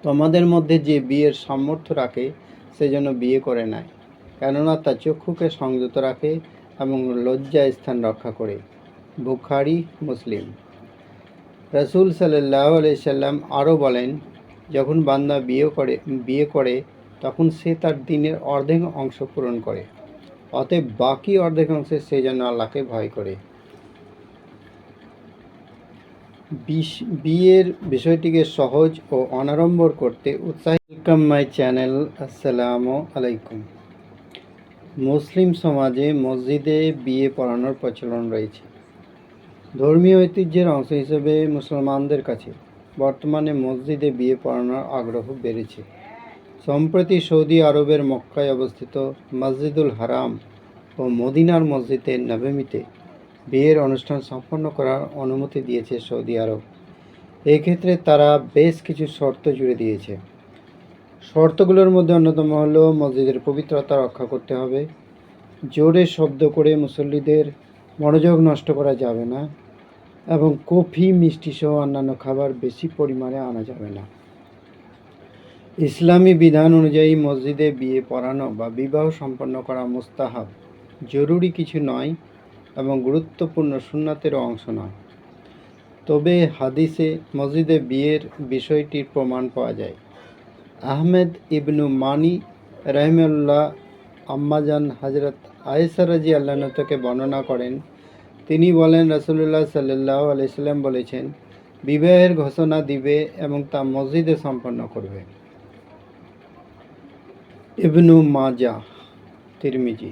তোমাদের মধ্যে যে বিয়ের সামর্থ্য রাখে সে যেন বিয়ে করে নেয়, কেননা তা চক্ষুকে সংযত রাখে এবং লজ্জা স্থান রক্ষা করে। বুখারী, মুসলিম। রাসূল সাল্লাল্লাহু আলাইহি সাল্লাম আরও বলেন, যখন বান্দা বিয়ে করে তখন সে তার দিনের অর্ধেক অংশ পূরণ করে, অতএব বাকি অর্ধেক অংশে সে যেন আল্লাহকে ভয় করে। বিয়ের বিষয়টিকে সহজ ও অনাড়ম্বর করতে ওয়েলকাম মাই চ্যানেল। আসসালামু আলাইকুম। মুসলিম সমাজে মসজিদে বিয়ে পড়ানোর প্রচলন রয়েছে। ধর্মীয় ঐতিহ্যের অংশ হিসেবে মুসলমানদের কাছে বর্তমানে মসজিদে বিয়ে পড়ানোর আগ্রহ বেড়েছে। সম্প্রতি সৌদি আরবের মক্কায় অবস্থিত মসজিদুল হারাম ও মদিনার মসজিদে নববীতে বিয়ের অনুষ্ঠান সম্পন্ন করার অনুমতি দিয়েছে সৌদি আরব। এক্ষেত্রে তারা বেশ কিছু শর্ত জুড়ে দিয়েছে। শর্তগুলোর মধ্যে অন্যতম হল মসজিদের পবিত্রতা রক্ষা করতে হবে, জোরে শব্দ করে মুসল্লিদের মনোযোগ নষ্ট করা যাবে না, এবং কফি, মিষ্টি সহ অন্যান্য খাবার বেশি পরিমাণে আনা যাবে না। ইসলামী বিধান অনুযায়ী মসজিদে বিয়ে পড়ানো বা বিবাহ সম্পন্ন করা মুস্তাহাব, জরুরি কিছু নয় এবং গুরুত্বপূর্ণ সুন্নাতেরও অংশ নয়। তবে হাদিসে মসজিদে বিয়ের বিষয়টির প্রমাণ পাওয়া যায়। আহমেদ ইবনু মানি রাহিমাহুল্লাহ আম্মাজান হযরত আয়েশা রাদিয়াল্লাহু আনহা থেকে বর্ণনা করেন, তিনি বলেন, রাসূলুল্লাহ সাল্লাল্লাহু আলাইহি সাল্লাম বলেছেন, বিবাহের ঘোষণা দিবে এবং তা মসজিদে সম্পন্ন করবে। ইবনু মাজাহ, তিরমিজি।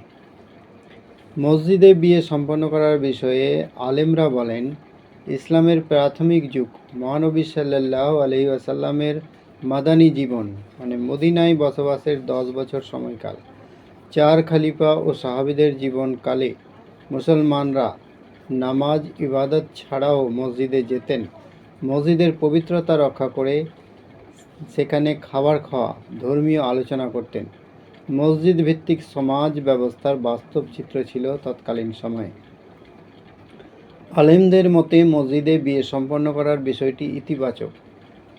মসজিদে বিয়ে সম্পন্ন করার বিষয়ে আলেমরা বলেন, ইসলামের প্রাথমিক যুগ মহানবী সাল্লাল্লাহু আলাইহি ওয়াসাল্লামের মাদানী জীবন মদিনায় বসবাসের 10 বছর সময়কাল, 4 খলিফা ও সাহাবীদের জীবনকালে মুসলমানরা নামাজ ইবাদত ছাড়াও মসজিদে যেতেন, মসজিদের পবিত্রতা রক্ষা করে সেখানে খাবার খাওয়া, ধর্মীয় আলোচনা করতেন। মসজিদ ভিত্তিক সমাজ ব্যবস্থার বাস্তব চিত্র ছিল তৎকালীন সময়ে। আলেমদের মতে মসজিদে বিয়ে সম্পন্ন করার বিষয়টি ইতিবাচক,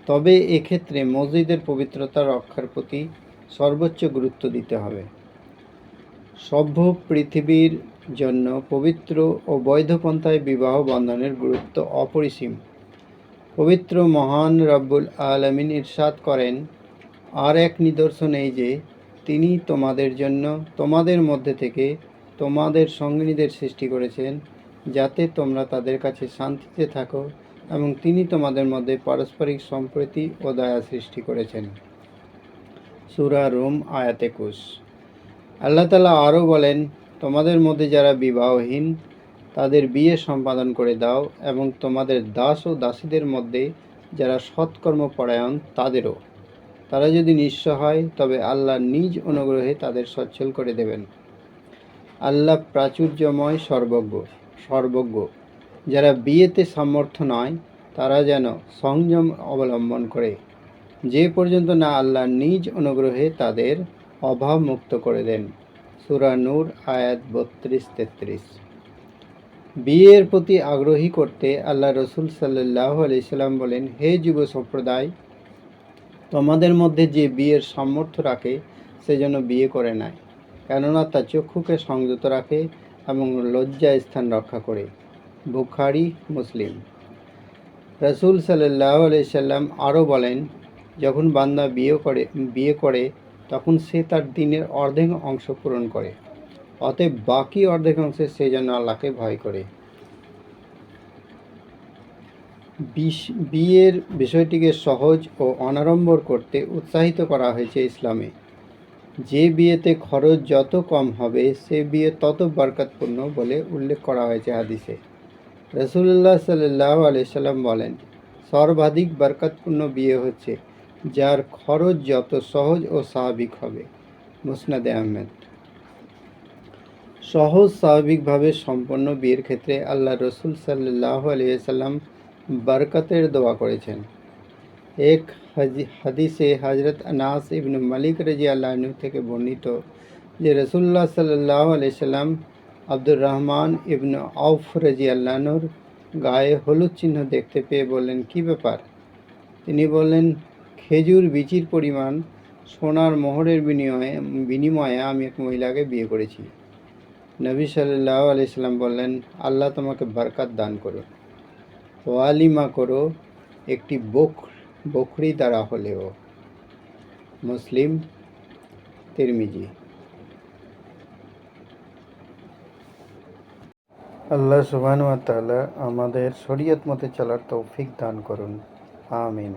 তবে এক্ষেত্রে মসজিদের পবিত্রতা রক্ষার প্রতি সর্বোচ্চ গুরুত্ব দিতে হবে। সভ্য পৃথিবীর জন্য পবিত্র ও বৈধ পন্থায় বিবাহ বন্ধনের গুরুত্ব অপরিসীম। পবিত্র মহান রব্বুল আলামিন ইরশাদ করেন, আর এক নিদর্শন এই যে তিনি তোমাদের জন্য তোমাদের মধ্যে থেকে তোমাদের সঙ্গিনীদের সৃষ্টি করেছেন, যাতে তোমরা তাদের কাছে শান্তিতে থাকো, এবং তিনি তোমাদের মধ্যে পারস্পরিক সম্প্রীতি ও দয়া সৃষ্টি করেছেন। সূরা রুম, আয়াত 21। আল্লাহ তাআলা আরও বলেন, তোমাদের মধ্যে যারা বিবাহহীন তাদের বিয়ে সম্পাদন করে দাও, এবং তোমাদের দাস ও দাসীদের মধ্যে যারা সৎকর্মপরায়ণ তাদেরও। তারা যদি নিঃস্ব হয় তবে আল্লাহ নিজ অনুগ্রহে তাদের সচ্ছল করে দেবেন। আল্লাহ প্রাচুর্যময়, সর্বজ্ঞ। যারা বিয়েতে সামর্থ্য নয় তারা যেন সংযম অবলম্বন করে, যে পর্যন্ত না আল্লাহ নিজ অনুগ্রহে তাদের অভাব মুক্ত করে দেন। সূরা নূর, আয়াত 32-33। বিয়ের প্রতি আগ্রহী করতে আল্লাহ রসুল সাল্লাল্লাহু আলাইহি সাল্লাম বলেন, হে যুব সম্প্রদায়, তোমাদের মধ্যে যে বিয়ের সামর্থ্য রাখে সে যেন বিয়ে করে নেয়, কেননা তা চক্ষুকে সংযত রাখে এবং লজ্জা স্থান রক্ষা করে। বুখারী, মুসলিম। রাসূল সাল্লাল্লাহু আলাইহি সাল্লাম আরও বলেন, যখন বান্দা বিয়ে করে তখন সে তার দিনের অর্ধেক অংশ পূরণ করে, অতএব বাকি অর্ধেক অংশে সে যেন আল্লাহকে ভয় করে। বিয়ের বিষয়টিকে সহজ ও অনাড়ম্বর করতে উৎসাহিত করা হয়েছে ইসলামে। যে বিয়েতে খরচ যত কম হবে সে বিয়ে তত বরকতপূর্ণ বলে উল্লেখ করা হয়েছে হাদিসে। রাসূলুল্লাহ সাল্লাল্লাহু আলাইহি সাল্লাম বলেন, সর্বাধিক বরকতপূর্ণ বিয়ে হচ্ছে যার খরচ যত সহজ ও স্বাভাবিক হবে। মুসনাদে আহমেদ। সহজ স্বাভাবিকভাবে সম্পন্ন বিয়ের ক্ষেত্রে আল্লাহ রসুল সাল্লাল্লাহু আলাইহি সাল্লাম বরকতের দোয়া করেছেন। এক হাদিসে হযরত আনাস ইবনে মালিক রাদিয়াল্লাহু আনহু থেকে বর্ণিত যে রাসূলুল্লাহ সাল্লাল্লাহু আলাইহি সাল্লাম আব্দুর রহমান ইবনে আউফ রাদিয়াল্লাহু আনহুর গায়ে হলুদ চিহ্ন দেখতে পেয়ে বললেন, কি ব্যাপার? তিনি বললেন, খেজুর বিচির পরিমাণ সোনার মোহরের বিনিময়ে আমি এক মহিলাকে বিয়ে করেছি। নবী সাল্লাল্লাহু আলাইহি সাল্লাম বললেন, আল্লাহ তোমাকে বরকত দান করুন। ওয়ালিমা করো, একটি বকরি দ্বারা হলেও। মুসলিম, তিরমিজি। আল্লাহ সুবহানাহু ওয়া তাআলা আমাদের শরীয়ত মতে চলার তৌফিক দান করুন। আমিন।